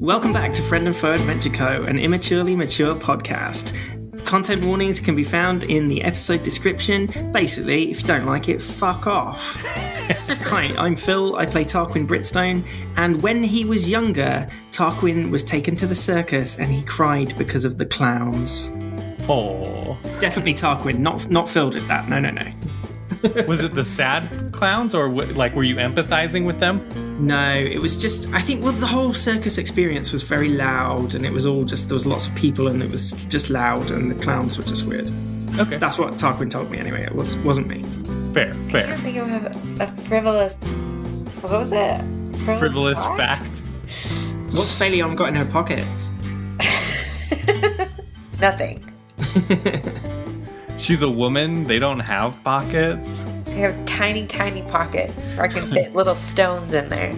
Welcome back to Friend and Foe Adventure Co., an immaturely mature podcast. Content warnings can be found in the episode description. Basically, if you don't like it, fuck off. Hi, I'm Phil. I play Tarquin Britstone, and when he was younger, Tarquin was taken to the circus and he cried because of the clowns. Oh, Definitely Tarquin, not Phil did that. No. was it the sad clowns, or were you empathizing with them? No, it was just, I think, the whole circus experience was very loud, and it was all just, there was lots of people, and it was just loud, and the clowns were just weird. Okay. That's what Tarquin told me anyway, it wasn't me. Fair. I can't think of a frivolous... What was it? Frivolous fact? What's Phaleon got in her pockets? Nothing. She's a woman. They don't have pockets. They have tiny, tiny pockets where I can fit little stones in there.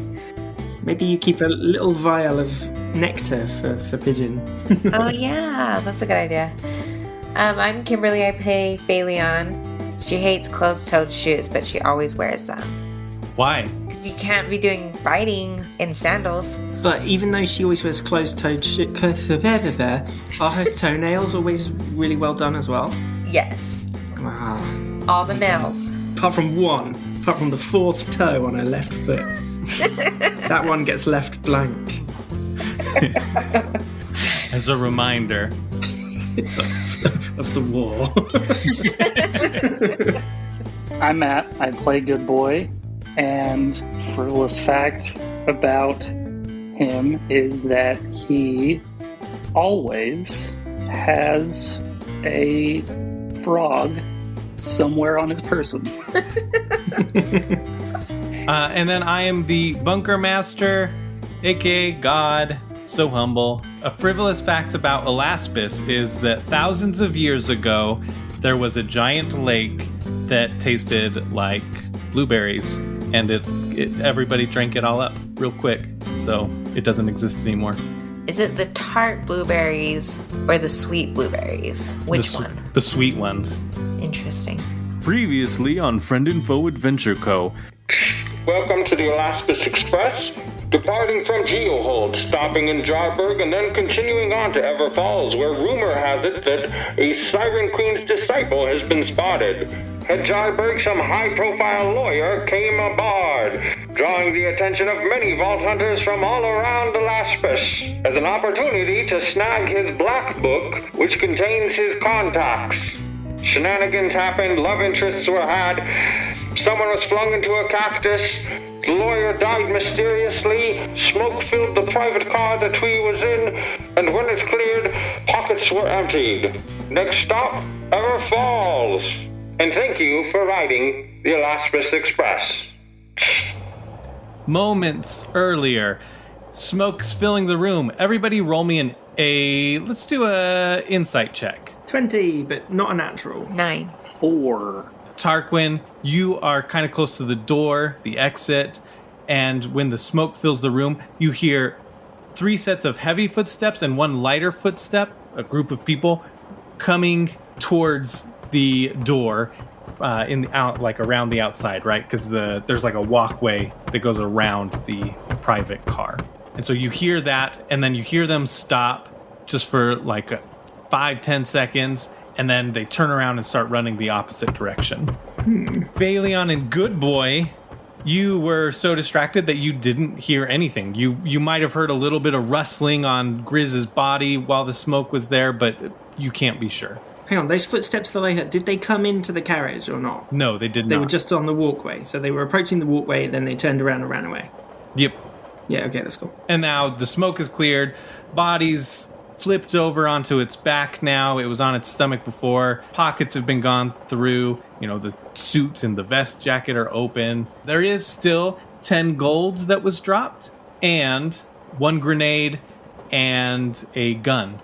Maybe you keep a little vial of nectar for Pigeon. Oh, yeah. That's a good idea. I'm Kimberly. I play Phaleon. She hates closed-toed shoes, but she always wears them. Why? Because you can't be doing fighting in sandals. But even though she always wears closed-toed shoes, are her toenails always really well done as well? Yes. Wow. All the nails. Apart from the fourth toe on her left foot. That one gets left blank. As a reminder of the war. I'm Matt. I play Good Boy, and frivolous fact about him is that he always has a frog somewhere on his person. And then I am the Bunker Master, aka God, so humble. A frivolous fact about Elaspas is that thousands of years ago, there was a giant lake that tasted like blueberries, and everybody drank it all up real quick, so it doesn't exist anymore. Is it the tart blueberries or the sweet blueberries? Which one? The sweet ones. Interesting. Previously on Friend and Foe Adventure Co. Welcome to the Elaspas Express, departing from Geohold, stopping in Jarburg, and then continuing on to Ever Falls, where rumor has it that a Siren Queen's disciple has been spotted. At Jarburg, some high-profile lawyer came aboard, drawing the attention of many vault hunters from all around Elaspas as an opportunity to snag his black book, which contains his contacts. Shenanigans happened, love interests were had, someone was flung into a cactus, the lawyer died mysteriously, smoke filled the private car that we was in, and when it cleared, pockets were emptied. Next stop, Ever Falls. And thank you for riding the Elaspas Express. Moments earlier, smoke's filling the room. Everybody roll me let's do a insight check. 20, but not a natural. 9. 4. Tarquin, you are kind of close to the door, the exit, and when the smoke fills the room, you hear 3 sets of heavy footsteps and 1 lighter footstep, a group of people coming towards the door around the outside, right? Because there's like a walkway that goes around the private car. And so you hear that, and then you hear them stop just for like 5-10 seconds, and then they turn around and start running the opposite direction. Phaleon and Good Boy, you were so distracted that you didn't hear anything. You might have heard a little bit of rustling on Grizz's body while the smoke was there, but you can't be sure. Hang on, those footsteps that I heard, did they come into the carriage or not? No, they did not. They were just on the walkway, so they were approaching the walkway, then they turned around and ran away. Yep. Yeah, okay, that's cool. And now the smoke is cleared, body's flipped over onto its back now. It was on its stomach before. Pockets have been gone through. The suit and the vest jacket are open. There is still 10 golds that was dropped, and 1 grenade and a gun.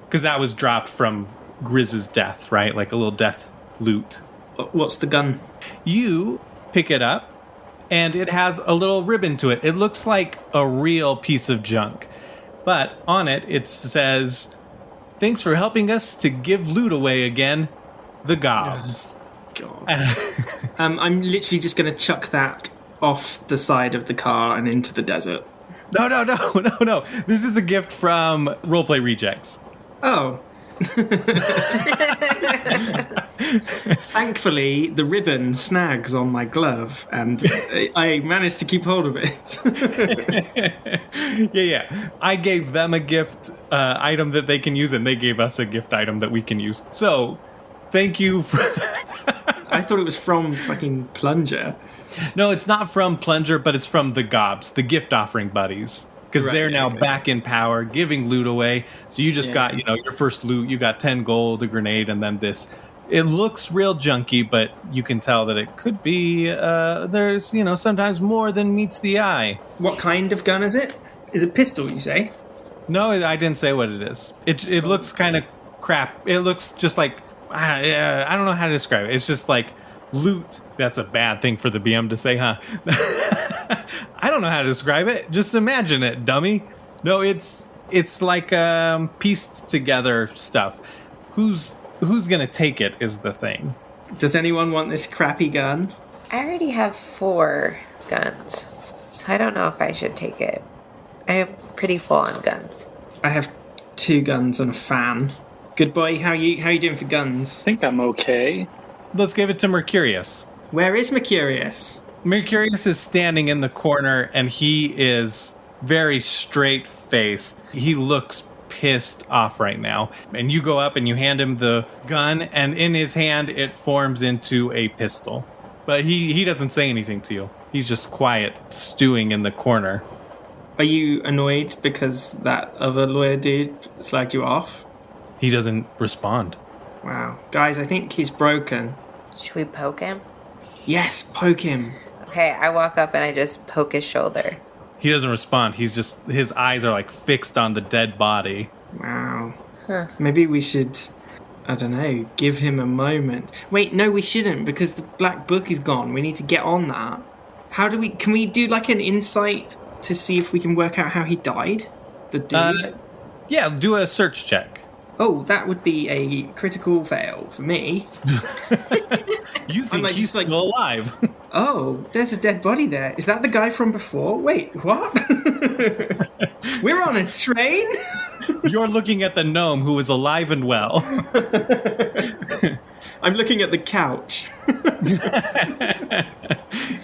Because that was dropped from Grizz's death, right? Like a little death loot. What's the gun? You pick it up, and it has a little ribbon to it. It looks like a real piece of junk. But on it says, "Thanks for helping us to give loot away again, the gobs." God. I'm literally just going to chuck that off the side of the car and into the desert. No. This is a gift from Roleplay Rejects. Oh. Thankfully, the ribbon snags on my glove, and I managed to keep hold of it. Yeah. I gave them a gift item that they can use, and they gave us a gift item that we can use. So, thank you for... I thought it was from fucking Plunger. No, it's not from Plunger, but it's from the Gobs, the gift offering buddies. Because they're now back in power, giving loot away. So you just got, your first loot. You got 10 gold, a grenade, and then this. It looks real junky, but you can tell that it could be, there's, sometimes more than meets the eye. What kind of gun is it? Is it pistol, you say? No, I didn't say what it is. It looks kind of crap. It looks just like, I don't know how to describe it. It's just like loot. That's a bad thing for the BM to say, huh? I don't know how to describe it. Just imagine it, dummy. No, it's like pieced together stuff. Who's gonna take it is the thing. Does anyone want this crappy gun? I already have 4 guns, so I don't know if I should take it. I am pretty full on guns. I have 2 guns and a fan. Good boy, how you doing for guns? I think I'm okay. Let's give it to Mercurius. Where is Mercurius? Mercurius is standing in the corner, and he is very straight-faced. He looks pissed off right now. And you go up and you hand him the gun, and in his hand, it forms into a pistol. But he doesn't say anything to you. He's just quiet, stewing in the corner. Are you annoyed because that other lawyer dude slagged you off? He doesn't respond. Wow. Guys, I think he's broken. Should we poke him? Yes, poke him. Okay, I walk up and I just poke his shoulder. He doesn't respond. His eyes are like fixed on the dead body. Wow. Huh. Maybe we should, I don't know, give him a moment. Wait, no, we shouldn't, because the black book is gone. We need to get on that. Can we do like an insight to see if we can work out how he died? The dude? Yeah, do a search check. Oh, that would be a critical fail for me. You think he's still alive? Oh, there's a dead body there. Is that the guy from before? Wait, what? We're on a train? You're looking at the gnome who is alive and well. I'm looking at the couch.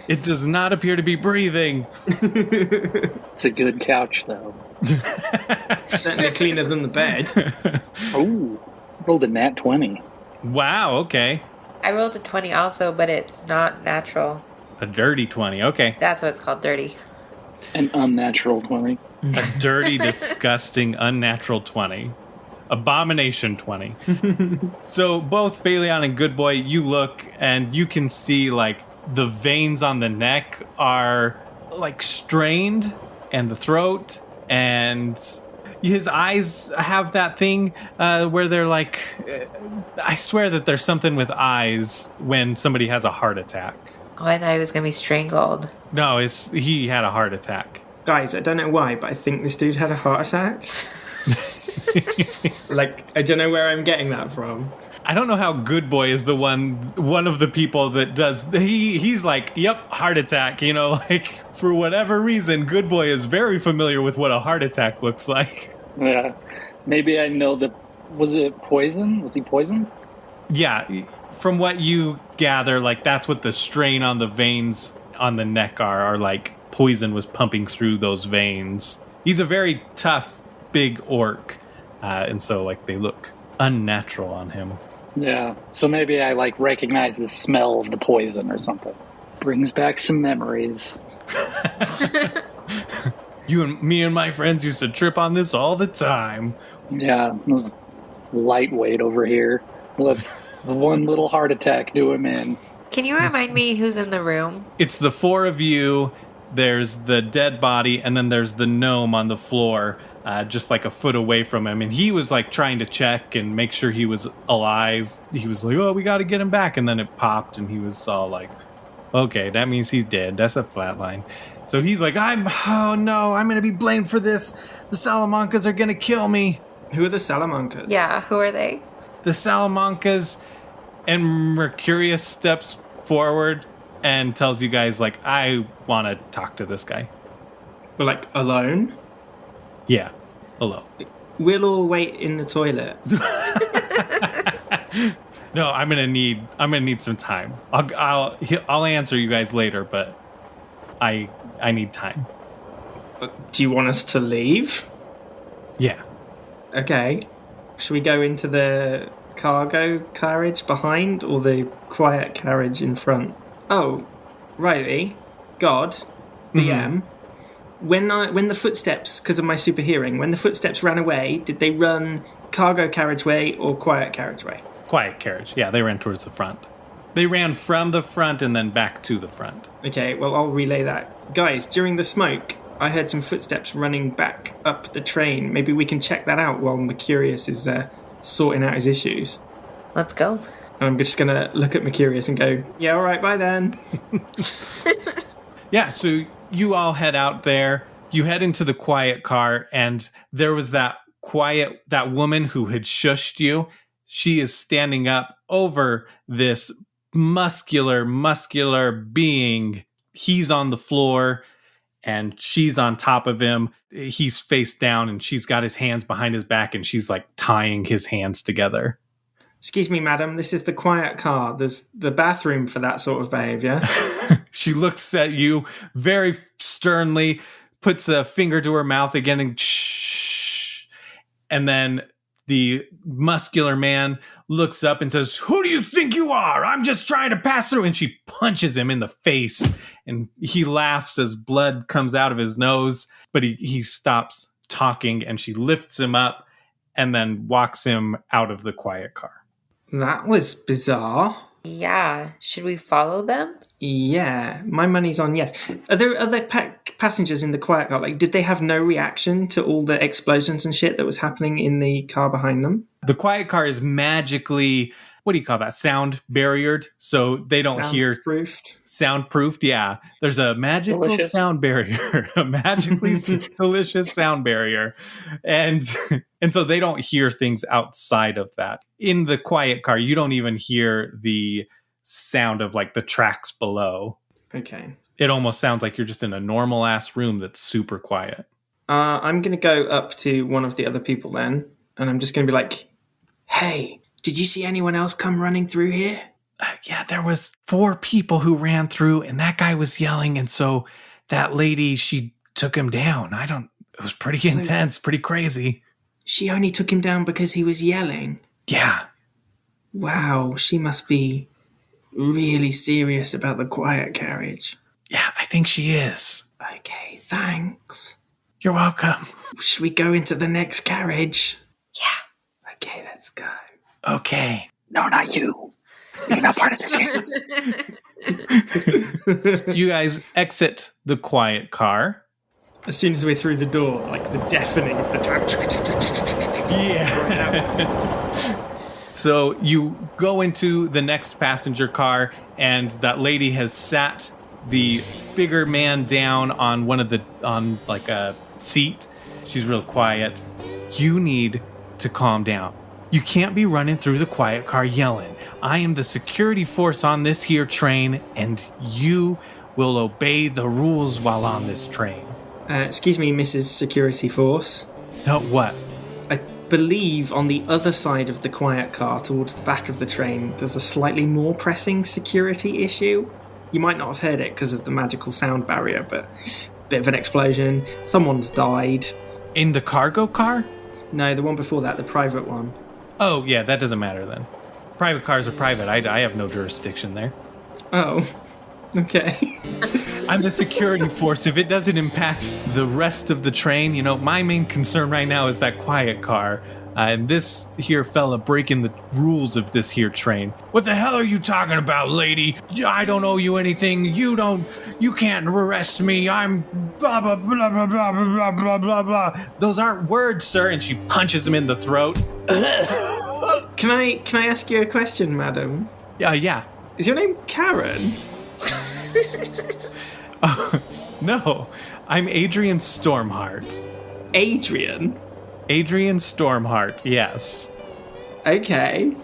It does not appear to be breathing. It's a good couch, though. Certainly cleaner than the bed. Oh, rolled a nat 20. Wow, okay. I rolled a 20 also, but it's not natural. A dirty 20, okay. That's what it's called, dirty. An unnatural 20. A dirty, disgusting, unnatural 20. Abomination 20. So both Phaleon and Good Boy, you look and you can see like the veins on the neck are like strained, and the throat, and his eyes have that thing where they're like, I swear that there's something with eyes when somebody has a heart attack. Oh, I thought he was going to be strangled. No, he had a heart attack. Guys, I don't know why, but I think this dude had a heart attack. Like, I don't know where I'm getting that from. I don't know how Good Boy is the one of the people that does. He's like, yep, heart attack. Like for whatever reason, Good Boy is very familiar with what a heart attack looks like. Yeah, maybe I know that. Was it poison? Was he poisoned? Yeah, from what you gather, like that's what the strain on the veins on the neck are like poison was pumping through those veins. He's a very tough, big orc, and so like they look unnatural on him. Yeah, so maybe I like recognize the smell of the poison or something. Brings back some memories. Me and my friends used to trip on this all the time. Yeah, it was lightweight over here. Let's one little heart attack do him in. Can you remind me who's in the room? It's the 4 of you. There's the dead body, and then there's the gnome on the floor, just like a foot away from him. And he was like trying to check and make sure he was alive. He was like, oh, we got to get him back. And then it popped, and he was all like, okay, that means he's dead. That's a flatline. So he's like, oh no, I'm going to be blamed for this. The Salamancas are going to kill me. Who are the Salamancas? Yeah, who are they? The Salamancas. And Mercurius steps forward and tells you guys, like, I want to talk to this guy. We're like alone. Yeah, alone. We'll all wait in the toilet. No, I'm gonna need some time. I'll answer you guys later, but I need time. Do you want us to leave? Yeah. Okay. Should we go into the cargo carriage behind or the quiet carriage in front? Oh, Riley, God, BM. When the footsteps, because of my super hearing, when the footsteps ran away, did they run cargo carriageway or quiet carriageway? Quiet carriage. Yeah, they ran towards the front. They ran from the front and then back to the front. Okay, well, I'll relay that. Guys, during the smoke, I heard some footsteps running back up the train. Maybe we can check that out while Mercurius is sorting out his issues. Let's go. And I'm just going to look at Mercurius and go, yeah, all right, bye then. Yeah, so you all head out there. You head into the quiet car, and there was that woman who had shushed you. She is standing up over this muscular being. He's on the floor, and she's on top of him. He's face down, and she's got his hands behind his back, and she's like tying his hands together. Excuse me, madam, this is the quiet car. There's the bathroom for that sort of behavior. She looks at you very sternly, puts a finger to her mouth again, and shh. And then the muscular man looks up and says, "Who do you think you are? I'm just trying to pass through." And she punches him in the face, and he laughs as blood comes out of his nose, but he stops talking, and she lifts him up and then walks him out of the quiet car. That was bizarre. Yeah. Should we follow them? Yeah, my money's on yes. Are there other passengers in the quiet car? Like, did they have no reaction to all the explosions and shit that was happening in the car behind them? The quiet car is magically, what do you call that? Sound barriered, so they don't hear. Soundproofed, yeah. There's a magical sound barrier, a magically delicious sound barrier, and so they don't hear things outside of that. In the quiet car, you don't even hear the sound of like the tracks below. Okay. It almost sounds like you're just in a normal ass room that's super quiet. I'm going to go up to one of the other people then, and I'm just going to be like, "Hey, did you see anyone else come running through here?" Yeah, there was 4 people who ran through, and that guy was yelling, and so that lady, she took him down. It was pretty intense, pretty crazy. She only took him down because he was yelling? Yeah. Wow, she must be really serious about the quiet carriage. Yeah, I think she is. Okay, thanks. You're welcome. Should we go into the next carriage? Yeah. Okay, let's go. Okay. No, not you. You're not part of this game. You guys exit the quiet car. As soon as we're through the door, like the deafening of the track. Yeah. So you go into the next passenger car, and that lady has sat the bigger man down on on like a seat. She's real quiet. You need to calm down. You can't be running through the quiet car yelling. I am the security force on this here train, and you will obey the rules while on this train. Excuse me, Mrs. Security Force. No, what? I believe on the other side of the quiet car, towards the back of the train, there's a slightly more pressing security issue. You might not have heard it because of the magical sound barrier, but a bit of an explosion. Someone's died. In the cargo car? No, the one before that, the private one. Oh, yeah, that doesn't matter then. Private cars are private. I have no jurisdiction there. Oh, okay. I'm the security force. If it doesn't impact the rest of the train, my main concern right now is that quiet car. And this here fella breaking the rules of this here train. What the hell are you talking about, lady? I don't owe you anything. You can't arrest me. I'm blah, blah, blah, blah, blah, blah, blah, blah, blah. Those aren't words, sir. And she punches him in the throat. Can I ask you a question, madam? Yeah. Is your name Karen? No, I'm Adrian Stormheart. Adrian? Adrian Stormheart, yes. Okay.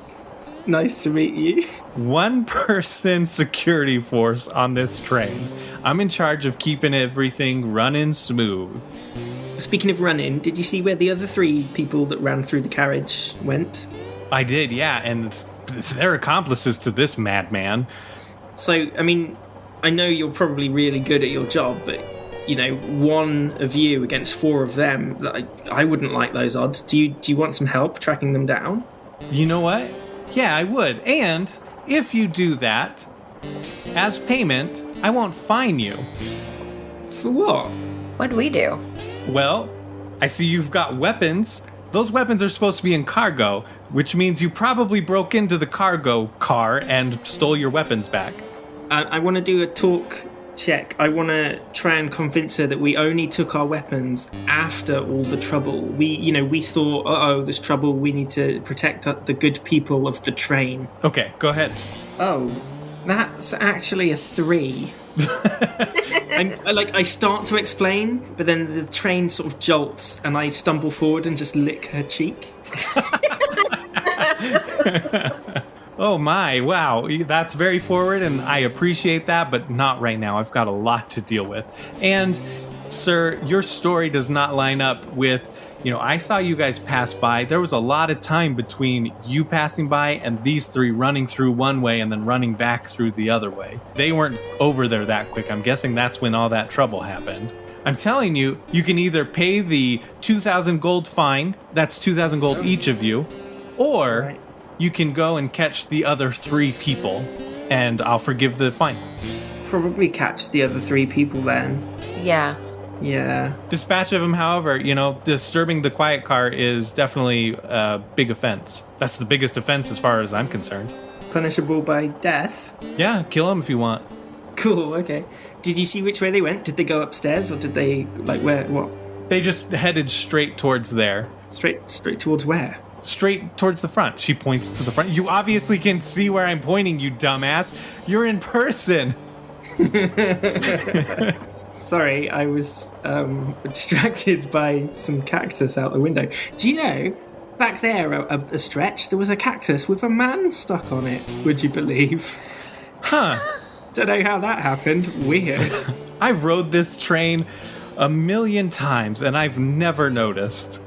Nice to meet you. 1-person security force on this train. I'm in charge of keeping everything running smooth. Speaking of running, did you see where the other 3 people that ran through the carriage went? I did, yeah, and they're accomplices to this madman. So, I mean, I know you're probably really good at your job, but, you know, 1 of you against 4 of them, I wouldn't like those odds. Do you want some help tracking them down? You know what? Yeah, I would. And if you do that, as payment, I won't fine you. For what? What'd we do? Well, I see you've got weapons. Those weapons are supposed to be in cargo, which means you probably broke into the cargo car and stole your weapons back. I want to do a talk check. I want to try and convince her that we only took our weapons after all the trouble. We thought, there's trouble. We need to protect the good people of the train. Okay, go ahead. Oh, that's actually a 3. I start to explain, but then the train sort of jolts and I stumble forward and just lick her cheek. Oh my, wow, that's very forward and I appreciate that, but not right now. I've got a lot to deal with. And, sir, your story does not line up with, I saw you guys pass by. There was a lot of time between you passing by and these 3 running through one way and then running back through the other way. They weren't over there that quick. I'm guessing that's when all that trouble happened. I'm telling you, you can either pay the 2,000 gold fine, that's 2,000 gold each of you, or... Right. You can go and catch the other 3 people, and I'll forgive the fine. Probably catch the other 3 people then. Yeah. Yeah. Dispatch of them, however, disturbing the quiet car is definitely a big offense. That's the biggest offense as far as I'm concerned. Punishable by death? Yeah, kill them if you want. Cool, okay. Did you see which way they went? Did they go upstairs, or did they, what? They just headed straight towards there. Straight towards where? Straight towards the front. She points to the front. You obviously can see where I'm pointing, you dumbass. You're in person. Sorry, I was distracted by some cactus out the window. Do you know, back there, a stretch, there was a cactus with a man stuck on it, would you believe? Huh. Don't know how that happened. Weird. I've rode this train 1,000,000 times, and I've never noticed.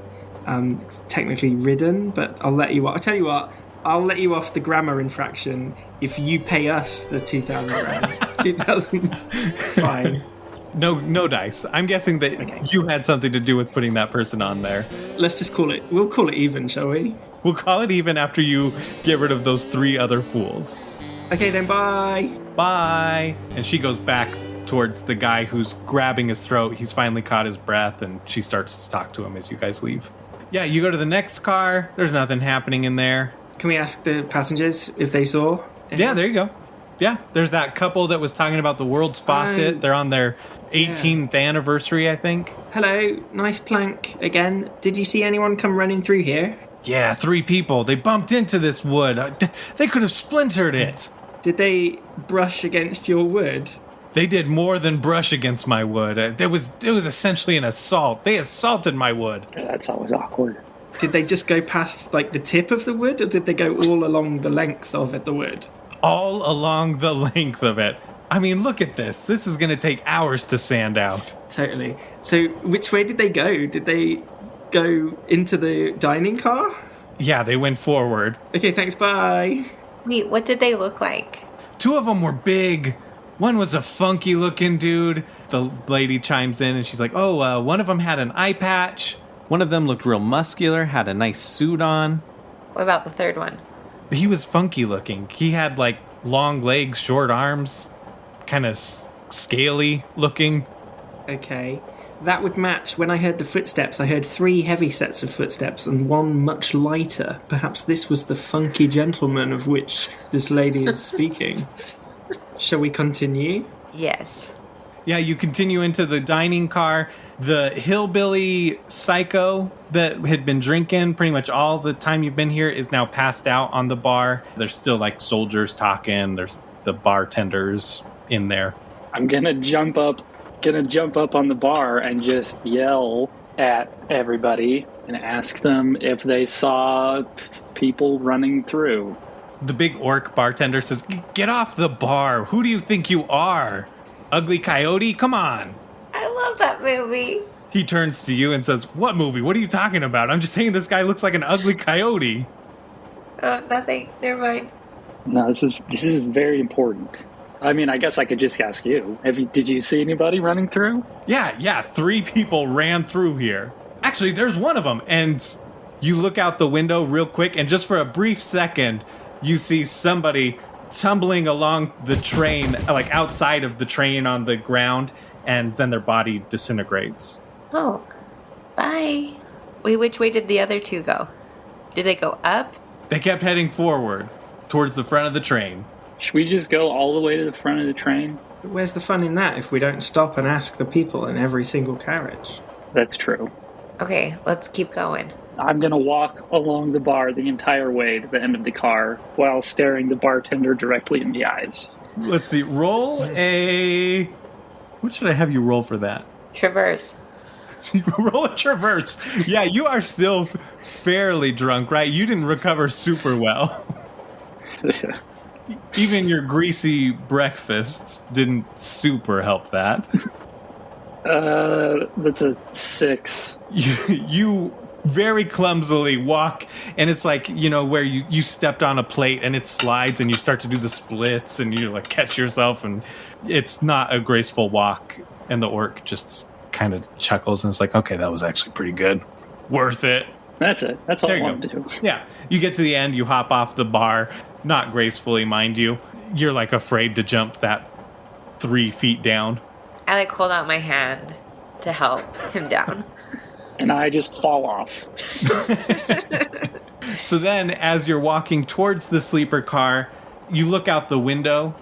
It's technically ridden, but I'll let you off. I'll tell you what, I'll let you off the grammar infraction if you pay us the 2,000 grand. 2,000 fine. No dice. I'm guessing that you had something to do with putting that person on there. Let's just we'll call it even, shall we? We'll call it even after you get rid of those 3 other fools. Okay then, bye. Bye. And she goes back towards the guy who's grabbing his throat. He's finally caught his breath, and she starts to talk to him as you guys leave. Yeah, you go to the next car. There's nothing happening in there. Can we ask the passengers if they saw? Yeah, there you go. Yeah, there's that couple that was talking about the world's faucet. They're on their 18th anniversary, I think. Hello, nice plank again. Did you see anyone come running through here? Yeah, 3 people. They bumped into this wood. They could have splintered it. Did they brush against your wood? They did more than brush against my wood. It was essentially an assault. They assaulted my wood. Yeah, that's always awkward. Did they just go past, the tip of the wood, or did they go all along the length of the wood? All along the length of it. I mean, look at this. This is going to take hours to sand out. Totally. So, which way did they go? Did they go into the dining car? Yeah, they went forward. Okay, thanks, bye. Wait, what did they look like? 2 of them were big. One was a funky looking dude. The lady chimes in and she's like, one of them had an eye patch. One of them looked real muscular, had a nice suit on. What about the third one? He was funky looking. He had long legs, short arms, kind of scaly looking. Okay. That would match. When I heard the footsteps, I heard 3 heavy sets of footsteps and 1 much lighter. Perhaps this was the funky gentleman of which this lady is speaking. Shall we continue? Yes. Yeah, you continue into the dining car. The hillbilly psycho that had been drinking pretty much all the time you've been here is now passed out on the bar. There's still soldiers talking. There's the bartenders in there. I'm gonna jump up on the bar and just yell at everybody and ask them if they saw people running through. The big orc bartender says, "Get off the bar. Who do you think you are? Ugly coyote? Come on." I love that movie. He turns to you and says, "What movie? What are you talking about? I'm just saying this guy looks like an ugly coyote." Oh, nothing. Never mind. No, this is very important. I mean, I guess I could just ask you. Did you see anybody running through? Yeah, 3 people ran through here. Actually, there's one of them. And you look out the window real quick, and just for a brief second, you see somebody tumbling along the train, like outside of the train on the ground, and then their body disintegrates. Oh, bye. Wait, which way did the other 2 go? Did they go up? They kept heading forward towards the front of the train. Should we just go all the way to the front of the train? Where's the fun in that if we don't stop and ask the people in every single carriage? That's true. Okay, let's keep going. I'm going to walk along the bar the entire way to the end of the car while staring the bartender directly in the eyes. Let's see. Roll a... What should I have you roll for that? Traverse. Roll a traverse. Yeah, you are still fairly drunk, right? You didn't recover super well. Even your greasy breakfast didn't super help that. That's a 6. You very clumsily walk, and it's like, where you stepped on a plate and it slides and you start to do the splits and you like catch yourself, and it's not a graceful walk, and the orc just kind of chuckles and it's like, okay, that was actually pretty good. Worth it. That's it. That's all I wanted to do. Yeah. You get to the end, you hop off the bar, not gracefully, mind you. You're like afraid to jump that 3 feet down. I like hold out my hand to help him down. And I just fall off. So then, as you're walking towards the sleeper car, you look out the window,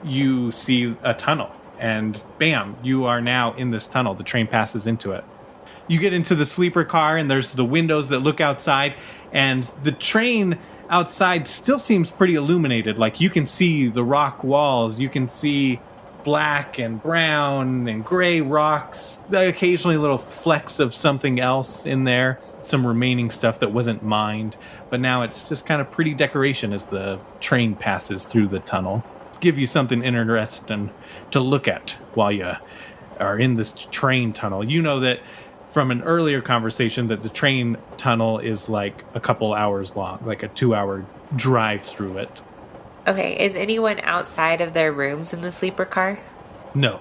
you see a tunnel, and bam, you are now in this tunnel. The train passes into it. You get into the sleeper car, and there's the windows that look outside, and the train outside still seems pretty illuminated. Like, you can see the rock walls, you can see black and brown and gray rocks, occasionally little flecks of something else in there, some remaining stuff that wasn't mined, but now it's just kind of pretty decoration as the train passes through the tunnel. Give you something interesting to look at while you are in this train tunnel. You know that from an earlier conversation that the train tunnel is like a couple hours long, like a 2-hour drive through it. Okay, is anyone outside of their rooms in the sleeper car? No.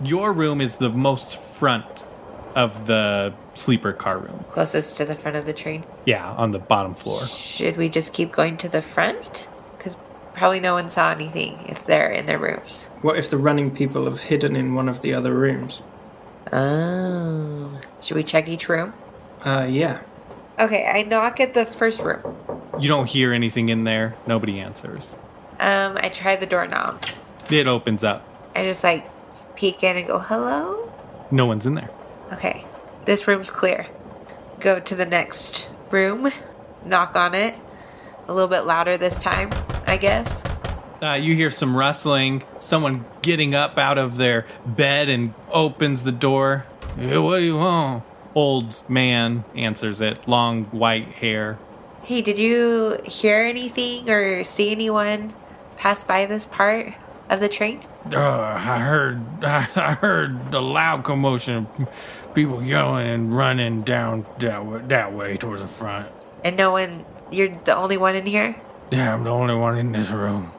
Your room is the most front of the sleeper car room. Closest to the front of the train? Yeah, on the bottom floor. Should we just keep going to the front? Because probably no one saw anything if they're in their rooms. What if the running people have hidden in one of the other rooms? Oh. Should we check each room? Yeah. Okay, I knock at the first room. You don't hear anything in there. Nobody answers. I try the doorknob. It opens up. I just peek in and go, hello? No one's in there. Okay, this room's clear. Go to the next room, knock on it. A little bit louder this time, I guess. You hear some rustling, someone getting up out of their bed and opens the door. Hey, what do you want? Old man answers it, long white hair. Hey, did you hear anything or see anyone pass by this part of the train? I heard a loud commotion, people yelling and running down that way towards the front. And no one, you're the only one in here? Yeah, I'm the only one in this room.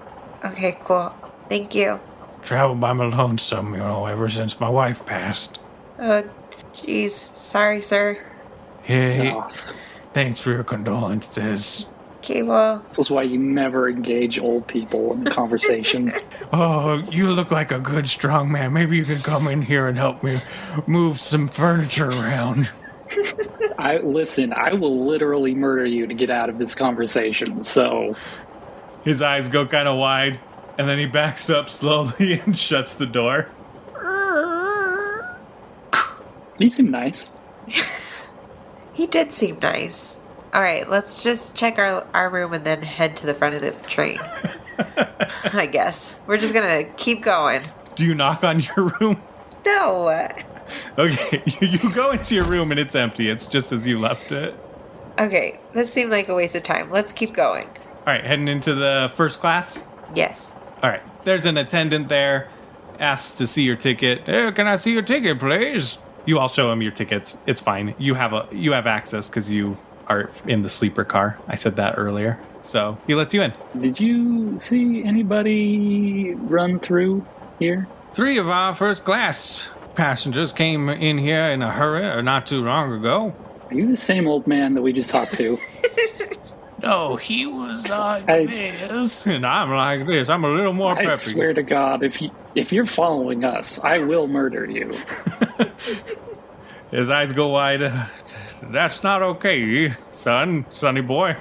Okay, cool. Thank you. Traveled by my lonesome, ever since my wife passed. Oh, jeez. Sorry, sir. Hey, Oh, thanks for your condolences. Okay, well, this is why you never engage old people in conversation. Oh, you look like a good, strong man. Maybe you can come in here and help me move some furniture around. I will literally murder you to get out of this conversation, so... His eyes go kind of wide, and then he backs up slowly and shuts the door. He seemed nice. he did seem nice. All right, let's just check our room and then head to the front of the train. I guess. We're just going to keep going. Do you knock on your room? No. Okay, you go into your room and it's empty. It's just as you left it. Okay, this seemed like a waste of time. Let's keep going. right, heading into the first class? Yes. All right, there's an attendant there, asks to see your ticket. Hey, can I see your ticket, please? You all show him your tickets. It's fine. You have access because you are in the sleeper car. I said that earlier. So he lets you in. Did you see anybody run through here? 3 of our first class passengers came in here in a hurry not too long ago. Are you the same old man that we just talked to? No, he was like this, and I'm like this. I'm a little more peppy. I swear to God, if you're following us, I will murder you. His eyes go wide. That's not okay, sonny boy.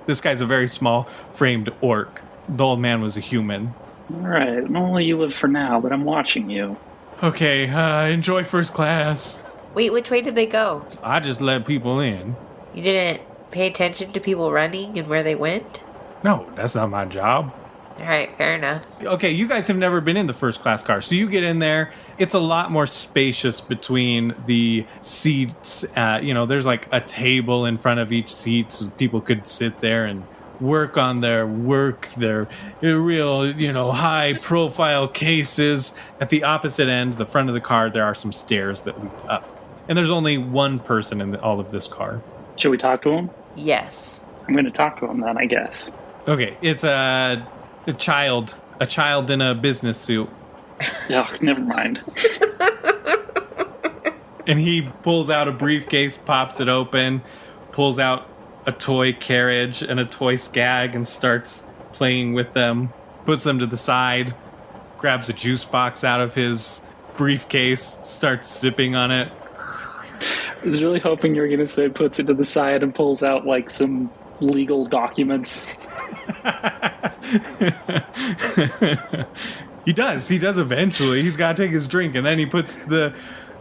This guy's a very small framed orc. The old man was a human. All right, only you live for now, but I'm watching you. Okay, enjoy first class. Wait, which way did they go? I just let people in. You didn't pay attention to people running and where they went? No, that's not my job. All right, fair enough. Okay, you guys have never been in the first class car, so you get in there. It's a lot more spacious between the seats. There's like a table in front of each seat, so people could sit there and work on their real, high-profile cases. At the opposite end, the front of the car, there are some stairs that lead up. And there's only one person in all of this car. Should we talk to him? Yes. I'm going to talk to him then, I guess. Okay, it's a child in a business suit. Oh, never mind. And he pulls out a briefcase, pops it open, pulls out a toy carriage and a toy skag and starts playing with them, puts them to the side, grabs a juice box out of his briefcase, starts sipping on it. I was really hoping you were going to say puts it to the side and pulls out like some legal documents. He does eventually. He's got to take his drink, and then he puts the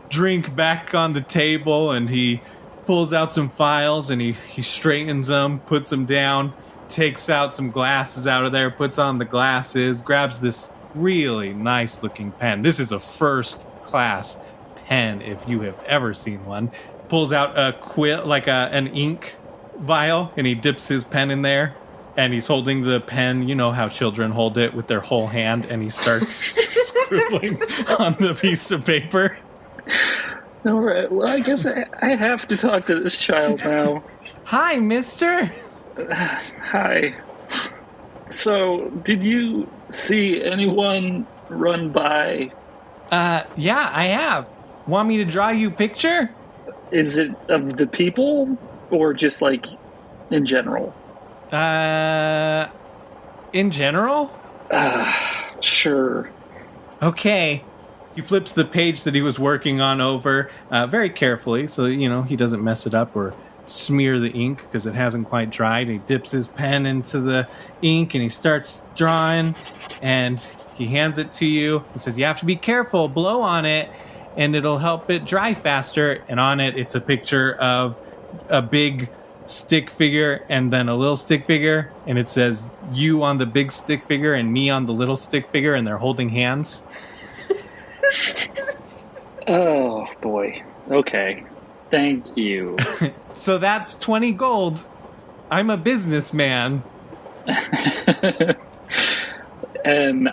drink back on the table, and he pulls out some files, and he straightens them, puts them down, takes out some glasses out of there, puts on the glasses, grabs this really nice looking pen. This is a first class pen if you have ever seen one. Pulls out a quill, like an ink vial, and he dips his pen in there, and he's holding the pen, you know how children hold it, with their whole hand, and he starts scribbling on the piece of paper. All right, well, I guess I have to talk to this child now. Hi, mister. Hi. So, did you see anyone run by? Yeah, I have. Want me to draw you a picture? Is it of the people, or just, like, in general? In general? Sure. Okay. He flips the page that he was working on over very carefully so, he doesn't mess it up or smear the ink because it hasn't quite dried. He dips his pen into the ink and he starts drawing, and he hands it to you. He says, you have to be careful, blow on it, and it'll help it dry faster. And on it, it's a picture of a big stick figure and then a little stick figure, and it says you on the big stick figure and me on the little stick figure, and they're holding hands. Oh, boy. Okay. Thank you. So that's 20 gold. I'm a businessman. And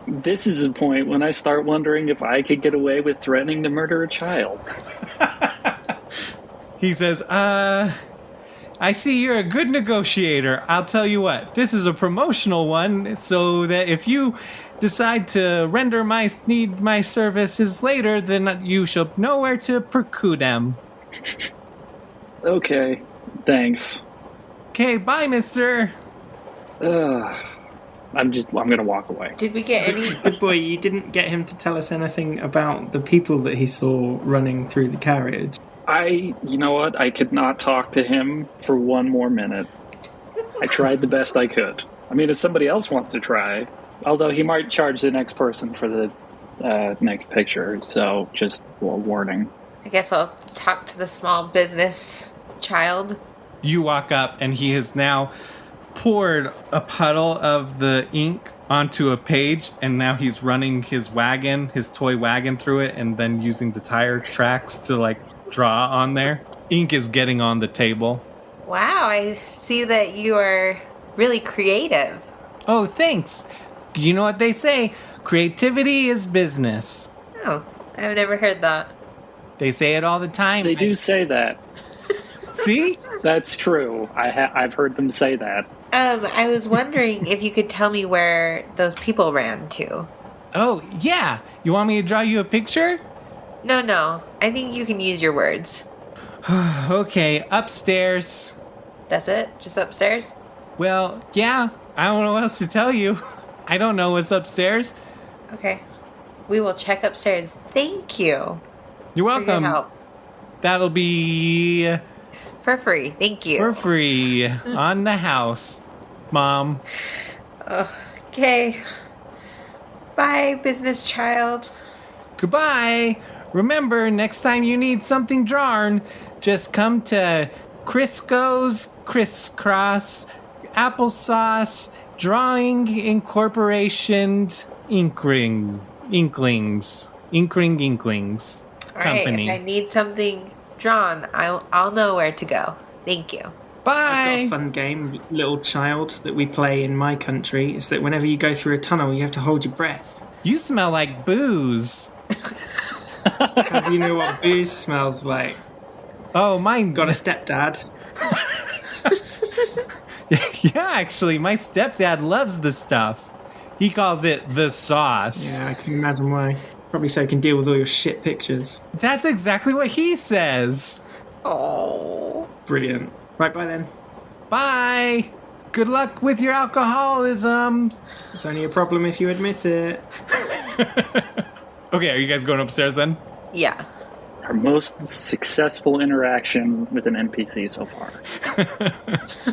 this is a point when I start wondering if I could get away with threatening to murder a child. He says, I see you're a good negotiator. I'll tell you what, this is a promotional one, so that if you decide to render need my services later, then you shall know where to procure them. Okay, thanks. Okay, bye, mister. I'm gonna walk away. Did we get any? Good boy, you didn't get him to tell us anything about the people that he saw running through the carriage. You know what? I could not talk to him for one more minute. I tried the best I could. I mean, if somebody else wants to try, although he might charge the next person for the next picture, so just a warning. I guess I'll talk to the small business child. You walk up, and he has now poured a puddle of the ink onto a page, and now he's running his toy wagon through it, and then using the tire tracks to, draw on there. Ink is getting on the table. Wow, I see that you are really creative. Oh, thanks. You know what they say, creativity is business. Oh, I've never heard that. They say it all the time. They do say that. See? That's true. I've heard them say that. I was wondering if you could tell me where those people ran to. Oh, yeah. You want me to draw you a picture? No. I think you can use your words. Okay, upstairs. That's it? Just upstairs? Well, yeah. I don't know what else to tell you. I don't know what's upstairs. Okay. We will check upstairs. Thank you. You're welcome. For your help. That'll be... For free. Thank you. For free. On the house, Mom. Okay. Bye, business child. Goodbye. Remember, next time you need something drawn, just come to Crisco's Crisscross Applesauce Drawing Incorporation Inklings. All right, Company. if I need something drawn, I'll know where to go. Thank you. I've got a Bye. fun game, Little Child, that we play in my country. Is that whenever you go through a tunnel, you have to hold your breath. You smell like booze. How do you know what booze smells like? Oh, mine Got a stepdad. Yeah, actually, my stepdad loves the stuff. He calls it the sauce. Yeah, I can imagine why. Probably so he can deal with all your shit pictures. That's exactly what he says. Oh. Brilliant. Right, bye then. Bye. Good luck with your alcoholism. It's only a problem if you admit it. Okay, are you guys going upstairs then? Yeah. Our most successful interaction with an NPC so far.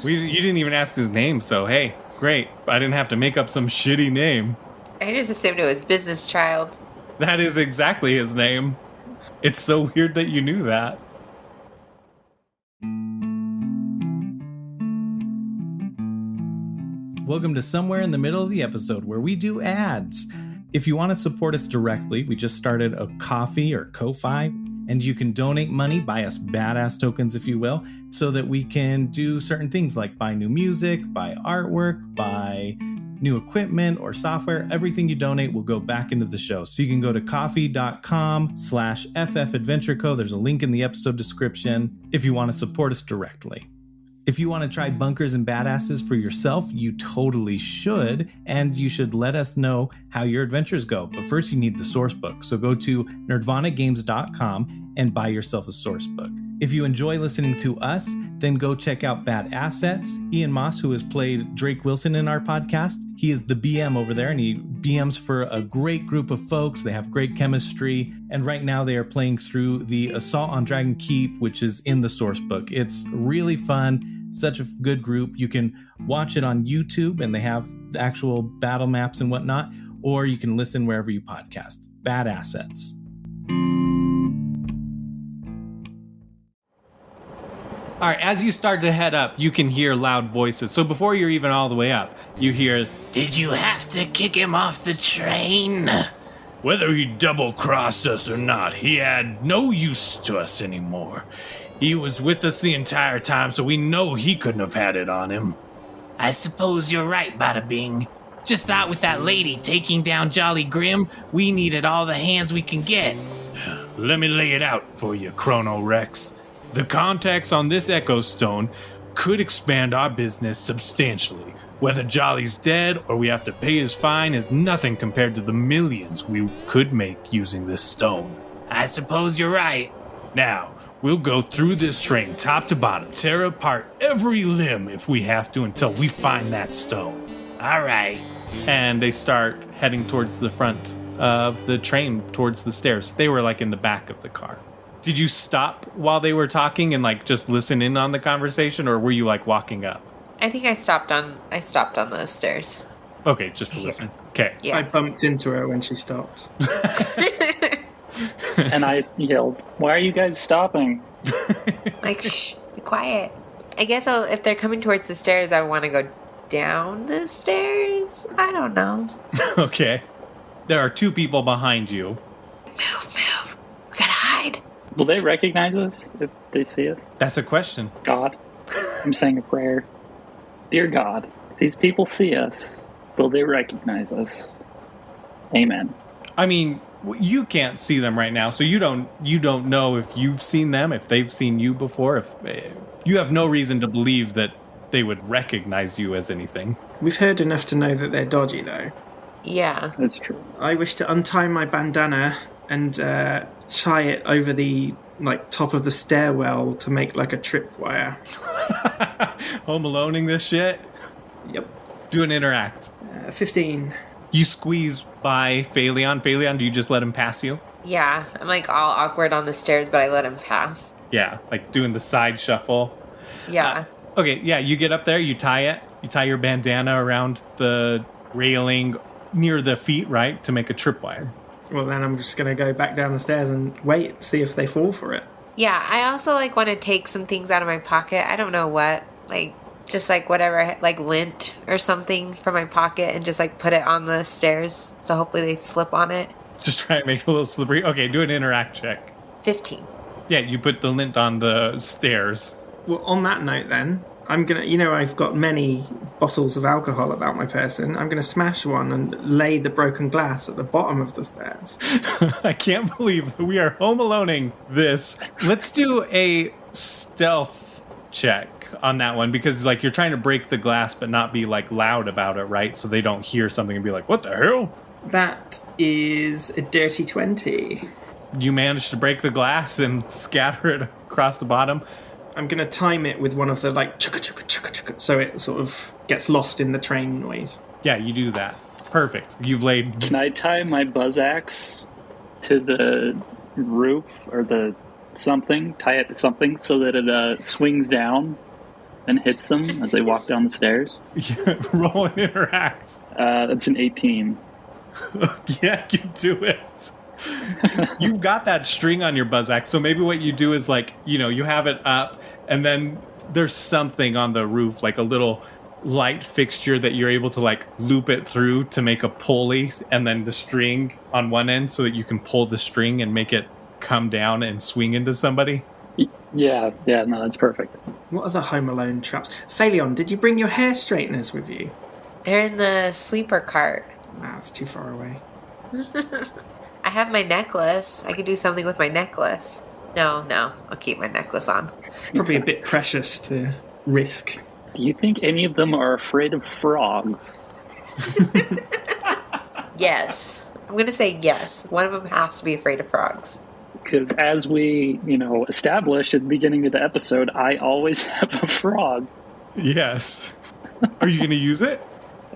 You didn't even ask his name, so hey, great. I didn't have to make up some shitty name. I just assumed it was business child. That is exactly his name. It's so weird that you knew that. Welcome to Somewhere in the Middle of the Episode, where we do ads. If you want to support us directly, we just started a Ko-fi or Ko-fi, and you can donate money, buy us badass tokens, if you will, so that we can do certain things like buy new music, buy artwork, buy new equipment or software. Everything you donate will go back into the show. So you can go to coffee.com/FFAdventureCo. There's a link in the episode description if you want to support us directly. If you want to try bunkers and badasses for yourself, you totally should, and you should let us know how your adventures go. But first, you need the source book. So go to nerdvanagames.com and buy yourself a source book. If you enjoy listening to us, then go check out Bad Assets. Ian Moss, who has played Drake Wilson in our podcast, he is the BM over there, and he BMs for a great group of folks. They have great chemistry, and right now they are playing through the Assault on Dragon Keep, which is in the source book. It's really fun. Such a good group. You can watch it on YouTube, and they have the actual battle maps and whatnot, or you can listen wherever you podcast. Bad Assets. All right, as you start to head up, you can hear loud voices. So before you're even all the way up, you hear, "Did you have to kick him off the train? Whether he double-crossed us or not, he had no use to us anymore. He was with us the entire time, so we know he couldn't have had it on him." "I suppose you're right, Bada Bing. Just thought with that lady taking down Jolly Grim, we needed all the hands we can get." "Let me lay it out for you, Chrono Rex. The contacts on this Echo Stone could expand our business substantially. Whether Jolly's dead or we have to pay his fine is nothing compared to the millions we could make using this stone." "I suppose you're right. Now, we'll go through this train top to bottom, tear apart every limb if we have to until we find that stone." "All right." And they start heading towards the front of the train, towards the stairs. They were like in the back of the car. Did you stop while they were talking and like just listen in on the conversation, or were you like walking up? I think I stopped on the stairs. Okay, just to listen. Okay. Yeah. I bumped into her when she stopped. And I yelled, "Why are you guys stopping?" Like, shh, be quiet. I guess if they're coming towards the stairs, I want to go down the stairs. I don't know. Okay. There are two people behind you. Move. We gotta hide. Will they recognize us if they see us? That's a question. God, I'm saying a prayer. Dear God, These people see us. Will they recognize us? Amen. I mean, you can't see them right now, so you don't know if you've seen them, if they've seen you before. If you have no reason to believe that they would recognize you as anything. We've heard enough to know that they're dodgy, though. Yeah. That's true. I wish to untie my bandana and tie it over the top of the stairwell to make like a tripwire. Home aloneing this shit? Yep. Do an interact. 15. You squeeze by Phaleon. Phaleon, do you just let him pass you? Yeah. I'm like all awkward on the stairs, but I let him pass. Yeah, like doing the side shuffle. Yeah. Okay, yeah, you get up there, you tie it. You tie your bandana around the railing near the feet, right, to make a tripwire. Well, then I'm just going to go back down the stairs and wait, see if they fall for it. Yeah, I also want to take some things out of my pocket. I don't know what. Just whatever, lint or something from my pocket and just put it on the stairs. So hopefully they slip on it. Just try and make it a little slippery. Okay, do an interact check. 15. Yeah, you put the lint on the stairs. Well, on that note then, I'm going to, I've got many bottles of alcohol about my person. I'm going to smash one and lay the broken glass at the bottom of the stairs. I can't believe that we are home aloneing this. Let's do a stealth check on that one, because you're trying to break the glass but not be loud about it, right? So they don't hear something and be like, what the hell? That is a dirty 20. You managed to break the glass and scatter it across the bottom. I'm going to time it with one of the chugga chugga chugga chugga, so it sort of gets lost in the train noise. Yeah, you do that. Perfect. You've laid... Can I tie my buzz axe to the roof or the something? Tie it to something so that it swings down and hits them as they walk down the stairs? Yeah, roll and interact. That's an 18. Yeah, you do it. You've got that string on your buzz axe, so maybe what you do is you have it up, and then there's something on the roof, a little light fixture that you're able to loop it through to make a pulley, and then the string on one end so that you can pull the string and make it come down and swing into somebody. Yeah, no, that's perfect. What other Home Alone traps? Phaleon, did you bring your hair straighteners with you? They're in the sleeper cart. Nah, it's too far away. I have my necklace. I could do something with my necklace. No, I'll keep my necklace on. Probably a bit precious to risk. Do you think any of them are afraid of frogs? Yes. I'm going to say yes. One of them has to be afraid of frogs. Because as we, established at the beginning of the episode, I always have a frog. Yes. Are you going to use it?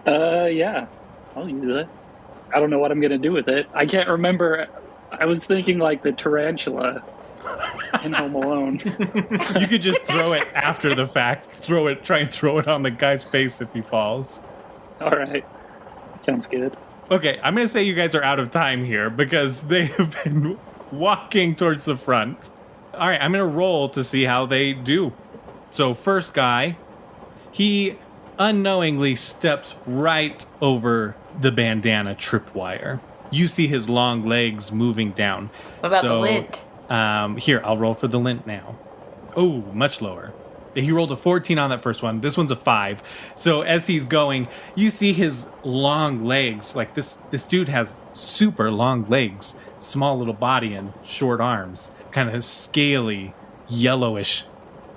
Yeah. I'll use it. I don't know what I'm going to do with it. I can't remember. I was thinking the tarantula in Home Alone. You could just throw it after the fact. Try and throw it on the guy's face if he falls. All right. Sounds good. Okay, I'm going to say you guys are out of time here because they have been walking towards the front. All right, I'm going to roll to see how they do. So first guy, he unknowingly steps right over the bandana tripwire. You see his long legs moving down. What about the lint? Here, I'll roll for the lint now. Oh, much lower. He rolled a 14 on that first one. This one's a 5. So as he's going, you see his long legs. This dude has super long legs, small little body and short arms. Kind of scaly, yellowish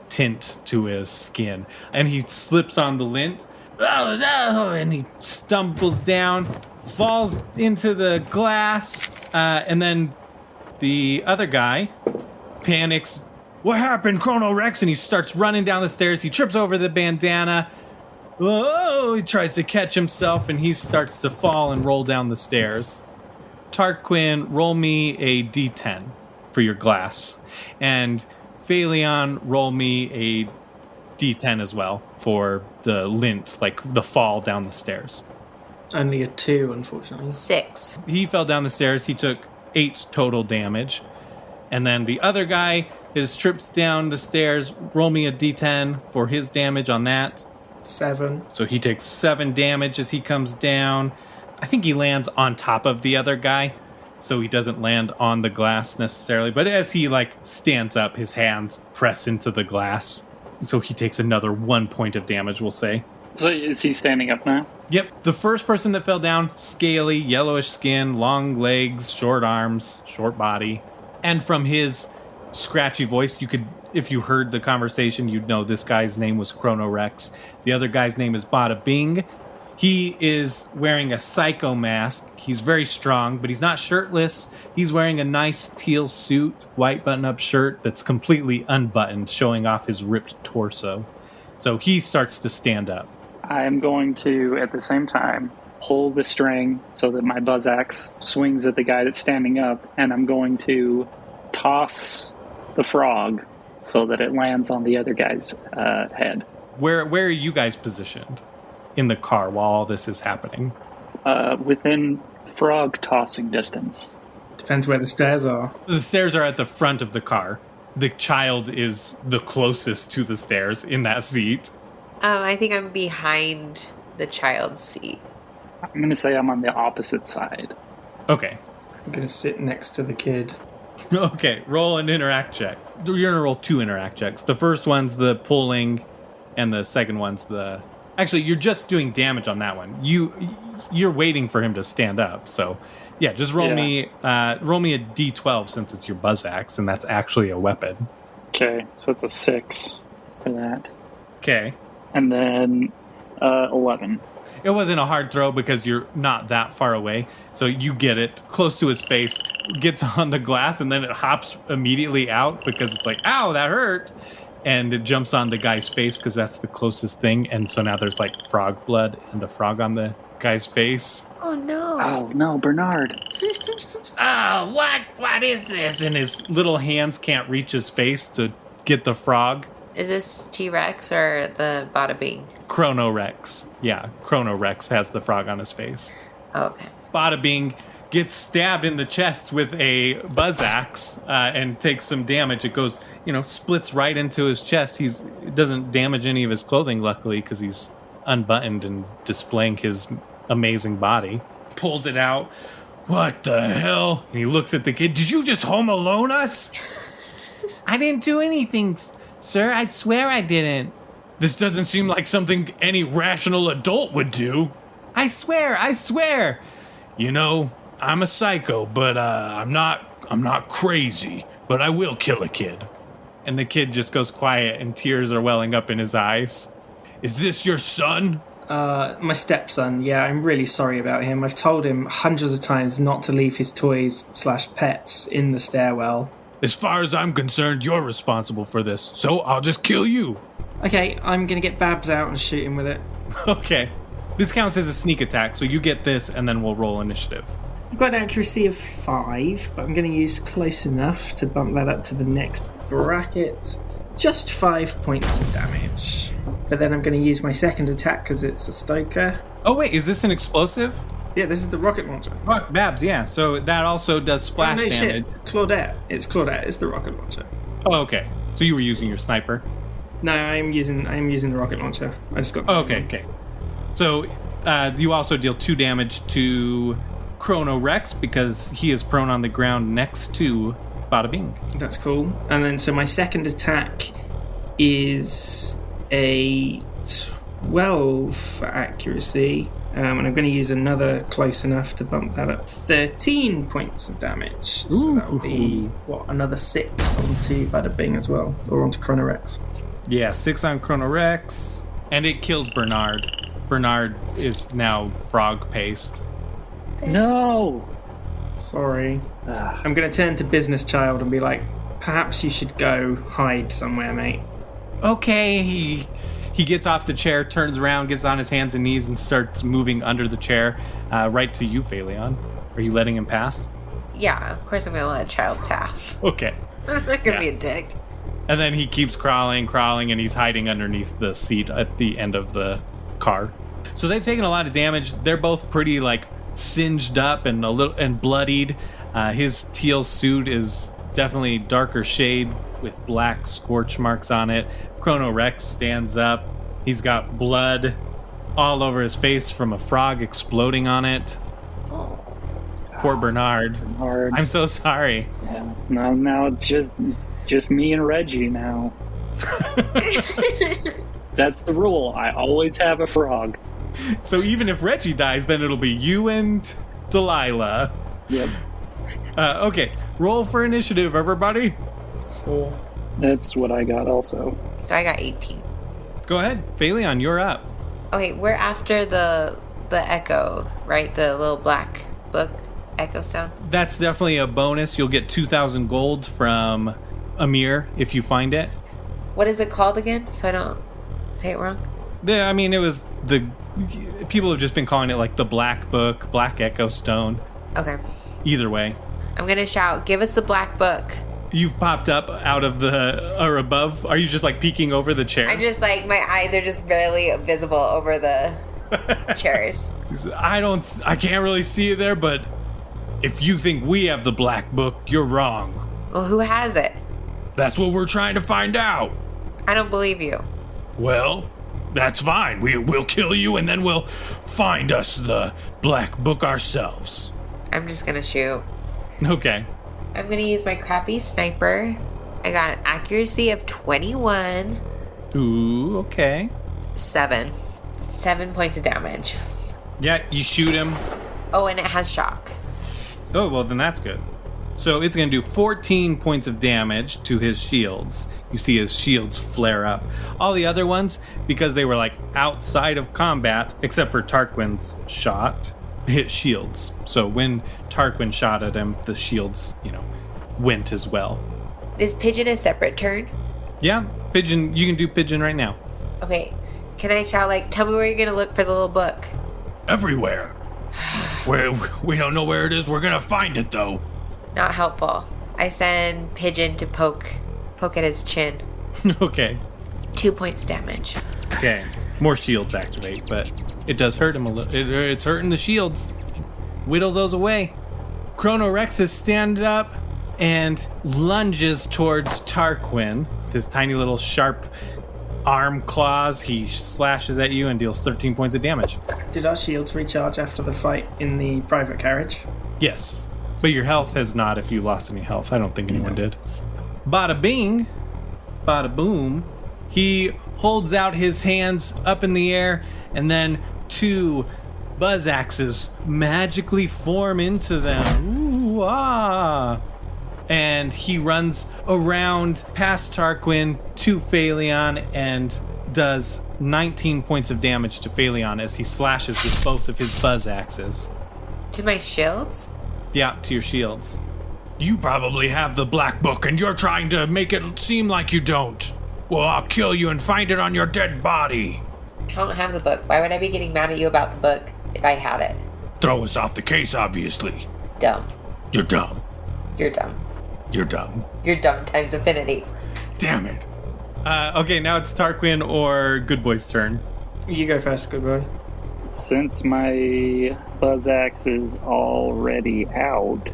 tint to his skin. And he slips on the lint. Oh, no! And he stumbles down, falls into the glass, and then the other guy panics. What happened, Chrono Rex? And he starts running down the stairs. He trips over the bandana. Oh, he tries to catch himself, and he starts to fall and roll down the stairs. Tarquin, roll me a d10 for your glass. And Phaleon, roll me a d10 as well for the lint, the fall down the stairs. Only a 2, unfortunately. 6. He fell down the stairs. He took 8 total damage. And then the other guy is tripped down the stairs. Roll me a d10 for his damage on that. 7. So he takes 7 damage as he comes down. I think he lands on top of the other guy, so he doesn't land on the glass necessarily. But as he stands up, his hands press into the glass. So he takes another 1 point of damage, we'll say. So is he standing up now? Yep, the first person that fell down, scaly, yellowish skin, long legs, short arms, short body. And from his scratchy voice, you could, if you heard the conversation, you'd know this guy's name was Chrono Rex. The other guy's name is Bada Bing. He is wearing a psycho mask. He's very strong, but he's not shirtless. He's wearing a nice teal suit, white button-up shirt that's completely unbuttoned, showing off his ripped torso. So he starts to stand up. I am going to, at the same time, pull the string so that my buzz axe swings at the guy that's standing up, and I'm going to toss the frog so that it lands on the other guy's head. Where are you guys positioned in the car while all this is happening? Within frog tossing distance. Depends where the stairs are. The stairs are at the front of the car. The child is the closest to the stairs in that seat. I think I'm behind the child's seat. I'm going to say I'm on the opposite side. Okay. I'm going to sit next to the kid. Okay, roll an interact check. You're going to roll 2 interact checks. The first one's the pulling, and the second one's the... Actually, you're just doing damage on that one. You're waiting for him to stand up, so... Yeah, just roll me a d12 since it's your buzz axe, and that's actually a weapon. Okay, so it's a 6 for that. Okay. And then 11. It wasn't a hard throw because you're not that far away. So you get it close to his face, gets on the glass, and then it hops immediately out because it's like, ow, that hurt. And it jumps on the guy's face because that's the closest thing. And so now there's like frog blood and a frog on the guy's face. Oh, no. Oh, no, Bernard. Oh, what is this? And his little hands can't reach his face to get the frog. Is this T-Rex or the Bada Bing? Chrono Rex. Yeah, Chrono Rex has the frog on his face. Oh, okay. Bada Bing gets stabbed in the chest with a buzz axe and takes some damage. It goes, splits right into his chest. It doesn't damage any of his clothing, luckily, because he's unbuttoned and displaying his amazing body. Pulls it out. What the hell? And he looks at the kid. Did you just home alone us? I didn't do anything, sir. I swear I didn't. This doesn't seem like something any rational adult would do. I swear. I'm a psycho, but I'm not crazy, but I will kill a kid. And the kid just goes quiet and tears are welling up in his eyes. Is this your son? My stepson. Yeah, I'm really sorry about him. I've told him hundreds of times not to leave his toys/pets in the stairwell. As far as I'm concerned, you're responsible for this, so I'll just kill you. Okay, I'm going to get Babs out and shoot him with it. Okay. This counts as a sneak attack, so you get this, and then we'll roll initiative. I've got an accuracy of 5, but I'm going to use close enough to bump that up to the next bracket. Just 5 points of damage. But then I'm going to use my second attack because it's a stoker. Oh, wait, is this an explosive? Yeah, this is the rocket launcher. Oh, Babs, yeah. So that also does splash damage. Shit. Claudette. It's Claudette. It's the rocket launcher. Oh, okay. So you were using your sniper? No, I'm using the rocket launcher. I just got... Okay. So you also deal 2 damage to Chrono Rex because he is prone on the ground next to Bada Bing. That's cool. And then so my second attack is a 12 for accuracy. And I'm going to use another close enough to bump that up. 13 points of damage. So that'll be, another 6 onto Bada Bing as well. Or onto Chrono Rex. Yeah, 6 on Chrono Rex. And it kills Bernard. Bernard is now frog paste. No! Sorry. I'm going to turn to Business Child and be like, perhaps you should go hide somewhere, mate. Okay, He gets off the chair, turns around, gets on his hands and knees, and starts moving under the chair right to you, Phaleon. Are you letting him pass? Yeah, of course I'm going to let a child pass. Okay. I'm not going to be a dick. And then he keeps crawling, and he's hiding underneath the seat at the end of the car. So they've taken a lot of damage. They're both pretty, singed up and a little and bloodied. His teal suit is definitely darker shade with black scorch marks on it. Chrono Rex stands up. He's got blood all over his face from a frog exploding on it. Oh. Poor Bernard. I'm so sorry. Yeah. Now it's just me and Reggie now. That's the rule. I always have a frog. So even if Reggie dies, then it'll be you and Delilah. Yep. Okay, roll for initiative, everybody. 4. That's what I got also. So I got 18. Go ahead, Phaleon, you're up. Okay, we're after the Echo, right? The little black book, Echo Stone. That's definitely a bonus. You'll get 2,000 gold from Amir if you find it. What is it called again? So I don't say it wrong. It was the... People have just been calling it like the Black Book, Black Echo Stone. Okay. Either way. I'm going to shout, give us the black book. You've popped up out of or above. Are you just like peeking over the chairs? I'm just like, my eyes are just barely visible over the chairs. I can't really see you there, but if you think we have the Black Book, you're wrong. Well, who has it? That's what we're trying to find out. I don't believe you. Well, that's fine. We'll kill you and then we'll find us the Black Book ourselves. I'm just going to shoot. Okay. I'm going to use my crappy sniper. I got an accuracy of 21. Ooh, okay. 7 points of damage. Yeah, you shoot him. Oh, and it has shock. Oh, well, then that's good. So it's going to do 14 points of damage to his shields. You see his shields flare up. All the other ones, because they were like outside of combat, except for Tarquin's shot, hit shields. So when Tarquin shot at him, the shields, went as well. Is Pigeon a separate turn? Yeah, Pigeon, you can do Pigeon right now. Okay. Can I shout, tell me where you're going to look for the little book? Everywhere. We don't know where it is. We're going to find it, though. Not helpful. I send Pigeon to poke at his chin. Okay. 2 points damage. Okay. More shields activate, but it does hurt him a little. It's hurting the shields. Whittle those away. Chronорexus stands up and lunges towards Tarquin. His tiny little sharp arm claws. He slashes at you and deals 13 points of damage. Did our shields recharge after the fight in the private carriage? Yes. But your health has not if you lost any health. I don't think anyone did. Bada bing. Bada boom. He holds out his hands up in the air, and then 2 buzz axes magically form into them. Ooh, ah. And he runs around past Tarquin to Phaleon and does 19 points of damage to Phaleon as he slashes with both of his buzz axes. To my shields? Yeah, to your shields. You probably have the Black Book and you're trying to make it seem like you don't. Well, I'll kill you and find it on your dead body. I don't have the book. Why would I be getting mad at you about the book if I had it? Throw us off the case, obviously. Dumb. You're dumb. You're dumb. You're dumb. You're dumb times infinity. Damn it. Okay, now it's Tarquin or Good Boy's turn. You go first, good boy. Since my buzz axe is already out,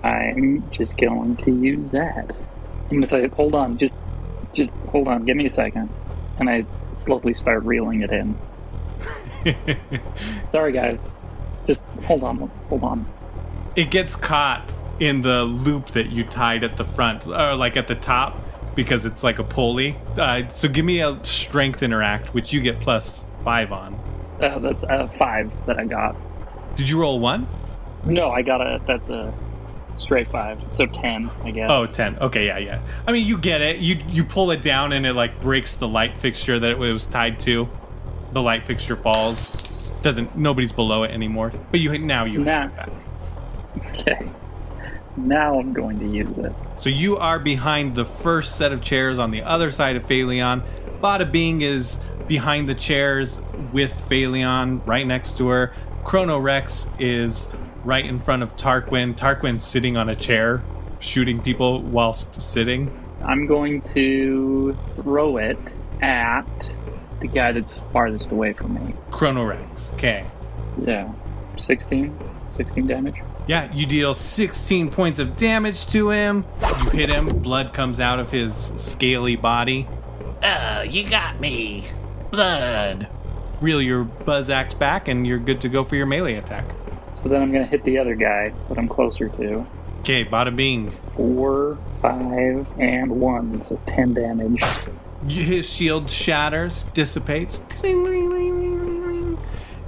I'm just going to use that. I'm going to say, hold on, just hold on, give me a second. And I slowly start reeling it in. Sorry, guys. Just hold on. It gets caught in the loop that you tied at the front, or like at the top, because it's like a pulley. So give me a strength interact, which you get +5 on. That's a 5 that I got. Did you roll 1? No, that's a straight 5. So 10, I guess. Oh, 10. Okay, yeah. I mean, you get it. You pull it down and it like breaks the light fixture that it was tied to. The light fixture falls. Nobody's below it anymore. But now you have it back. Okay. Now I'm going to use it. So you are behind the first set of chairs on the other side of Phaleon. Bada Bing is behind the chairs with Phaleon right next to her. Chronorex is right in front of Tarquin. Tarquin's sitting on a chair, shooting people whilst sitting. I'm going to throw it at the guy that's farthest away from me. Chronorex, okay. Yeah. 16 damage. Yeah, you deal 16 points of damage to him. You hit him, blood comes out of his scaly body. You got me. Blood. Reel your buzz axe back and you're good to go for your melee attack. So then I'm going to hit the other guy that I'm closer to. Okay, bada bing. 4, 5, and 1, so 10 damage. His shield shatters, dissipates,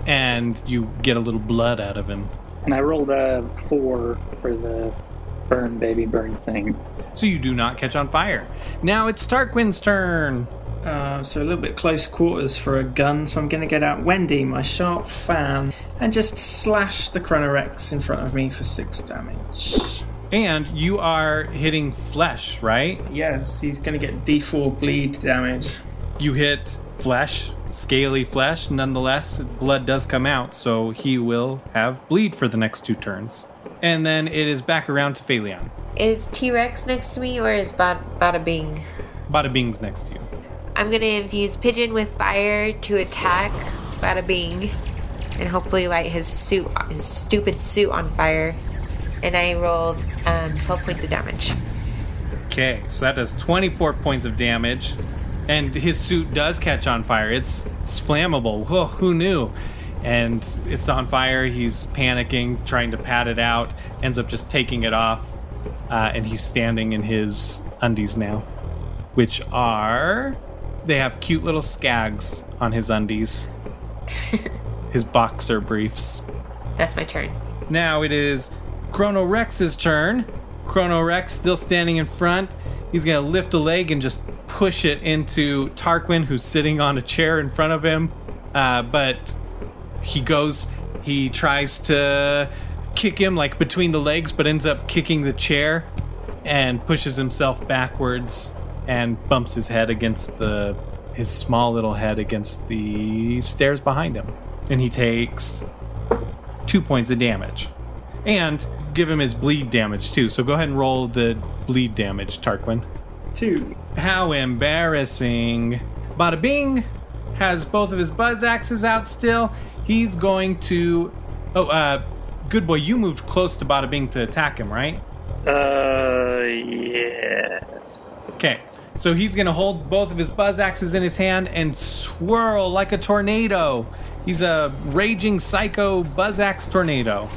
and you get a little blood out of him. And I rolled a 4 for the burn, baby, burn thing. So you do not catch on fire. Now it's Tarquin's turn. So a little bit close quarters for a gun, so I'm going to get out Wendy, my sharp fan, and just slash the Chronorex in front of me for 6 damage. And you are hitting flesh, right? Yes, he's going to get D4 bleed damage. You hit flesh, scaly flesh. Nonetheless, blood does come out, so he will have bleed for the next 2 turns. And then it is back around to Phaleon. Is T-Rex next to me, or is Bada Bing? Bada Bing's next to you. I'm going to infuse Pigeon with fire to attack Bada Bing and hopefully light his stupid suit on fire. And I rolled 12 points of damage. Okay, so that does 24 points of damage. And his suit does catch on fire. It's flammable. Whoa, who knew? And it's on fire. He's panicking, trying to pat it out. Ends up just taking it off. And he's standing in his undies now. Which are... They have cute little skags on his undies. His boxer briefs. That's my turn. Now it is Chronorex's turn. Chronorex still standing in front. He's going to lift a leg and just push it into Tarquin, who's sitting on a chair in front of him. But he tries to kick him like between the legs, but ends up kicking the chair and pushes himself backwards and bumps his head against his small little head against the stairs behind him. And he takes 2 points of damage. And give him his bleed damage too. So go ahead and roll the bleed damage, Tarquin. 2. How embarrassing. Bada Bing has both of his buzz axes out still. He's going to... good boy, you moved close to Bada Bing to attack him, right? Yes. Okay, so he's going to hold both of his buzz axes in his hand and swirl like a tornado. He's a raging psycho buzz axe tornado.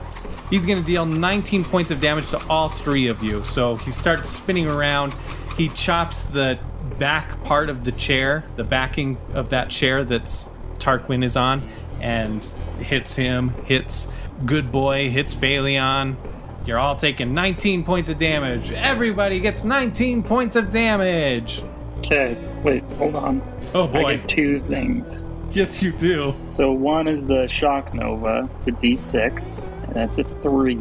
He's going to deal 19 points of damage to all 3 of you. So he starts spinning around. He chops the back part of the chair, the backing of that chair that's Tarquin is on, and hits him, hits good boy, hits Phaleon. You're all taking 19 points of damage. Everybody gets 19 points of damage. Okay, wait, hold on. Oh boy. I get 2 things. Yes, you do. So one is the Shock Nova. It's a D6. And that's a 3.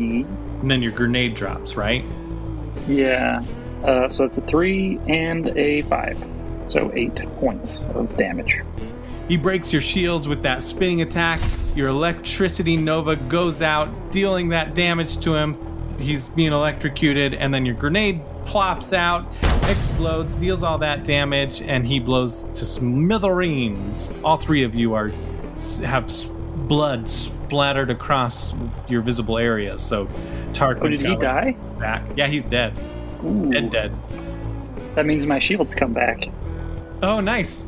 And then your grenade drops, right? Yeah. So it's a 3 and a 5. So 8 points of damage. He breaks your shields with that spinning attack. Your electricity nova goes out, dealing that damage to him. He's being electrocuted, and then your grenade plops out, explodes, deals all that damage, and he blows to smithereens. All 3 of you have blood splattered across your visible areas. So Tarquin's did he die? Back. Yeah, he's dead. Ooh. Dead. That means my shields come back. Oh, nice.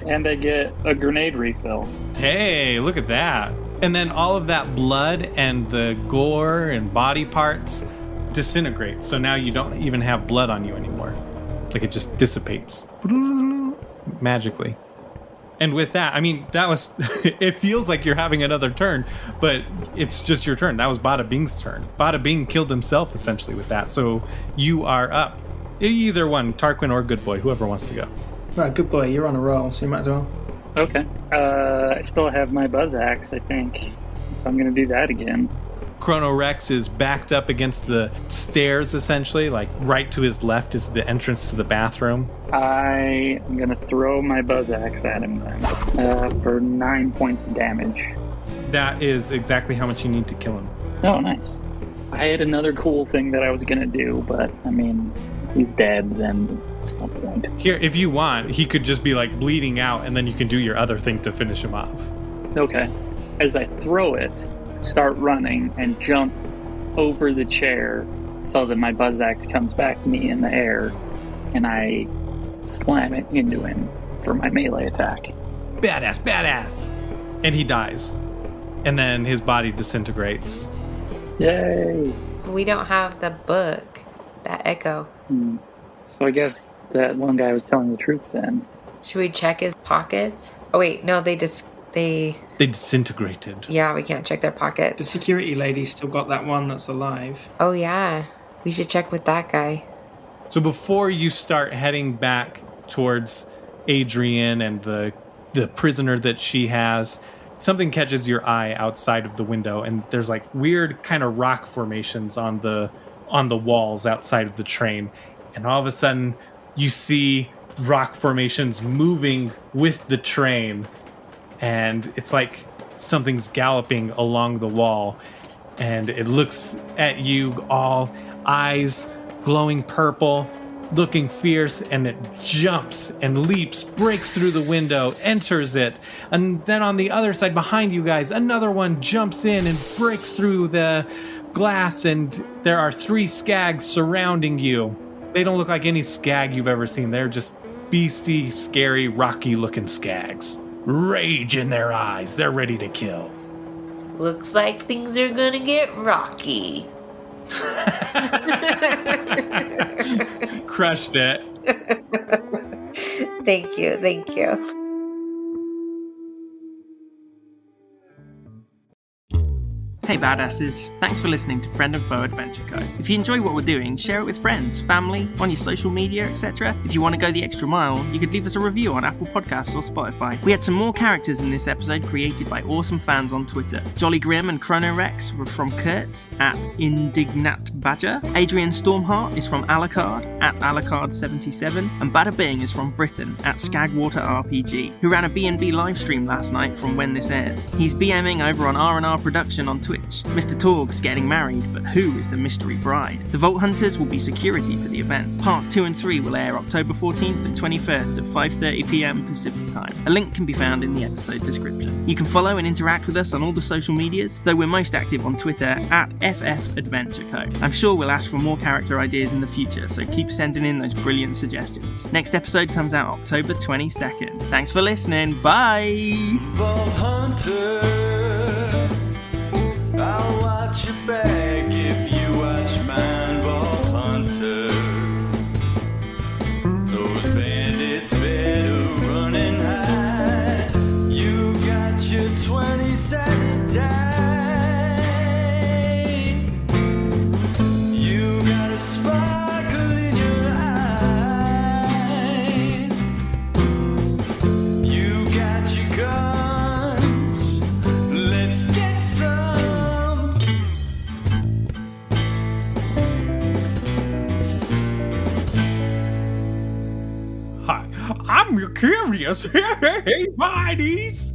And I get a grenade refill. Hey, look at that. And then all of that blood and the gore and body parts disintegrate. So now you don't even have blood on you anymore. Like it just dissipates magically. And with that, I mean, that was... it feels like you're having another turn, but it's just your turn. That was Bada Bing's turn. Bada Bing killed himself, essentially, with that. So you are up. Either one, Tarquin or Good Boy, whoever wants to go. Right, Good Boy, you're on a roll, so you might as well. Okay. I still have my buzz axe, I think. So I'm going to do that again. Chronorex is backed up against the stairs, essentially. Like, right to his left is the entrance to the bathroom. I am going to throw my buzz axe at him then for 9 points of damage. That is exactly how much you need to kill him. Oh, nice. I had another cool thing that I was going to do, but, I mean, he's dead, then there's no point. Here, if you want, he could just be, like, bleeding out, and then you can do your other thing to finish him off. Okay. As I throw it, start running and jump over the chair so that my buzz axe comes back to me in the air, and I slam it into him for my melee attack. Badass! And he dies. And then his body disintegrates. Yay! We don't have the book, that echo. So I guess that one guy was telling the truth then. Should we check his pockets? Oh wait, no, they disintegrated. Yeah, we can't check their The pockets. security lady's still got that one that's alive. Oh yeah, we should check with that guy. So before you start heading back towards Adrian and the prisoner that she has, something catches your eye outside of the window, and there's like weird kind of rock formations on the walls outside of the train. And all of a sudden you see rock formations moving with the train, and it's like something's galloping along the wall, and it looks at you, all eyes glowing purple, looking fierce, and it jumps and leaps, breaks through the window, enters it, and then on the other side behind you guys, another one jumps in and breaks through the glass, and there are 3 skags surrounding you. They don't look like any skag you've ever seen. They're just beastie, scary, rocky-looking skags. Rage in their eyes. They're ready to kill. Looks like things are gonna get rocky. Crushed it. Thank you. Hey badasses, thanks for listening to Friend and Foe Adventure Co. If you enjoy what we're doing, share it with friends, family, on your social media, etc. If you want to go the extra mile, you could leave us a review on Apple Podcasts or Spotify. We had some more characters in this episode created by awesome fans on Twitter. Jolly Grim and Chrono Rex were from Kurt at Indignat Badger. Adrian Stormheart is from Alucard at Alucard77, and Bada Bing is from Britain at Skagwater RPG, who ran a B&B livestream last night from when this airs. He's BMing over on R&R Production on Twitch. Mr. Torg's getting married, but who is the mystery bride? The Vault Hunters will be security for the event. Parts 2 and 3 will air October 14th and 21st at 5:30pm Pacific Time. A link can be found in the episode description. You can follow and interact with us on all the social medias, though we're most active on Twitter at FFAdventureCo. I'm sure we'll ask for more character ideas in the future, so keep sending in those brilliant suggestions. Next episode comes out October 22nd. Thanks for listening. Bye! Vault Hunter, I'll watch your back if you watch mine, Vault Hunter. Those bandits better run and hide. You got your 20-sided die. You got a sparkle in your eye. You got your guns. Let's get some. Hi, I'm curious. Hey, buddies.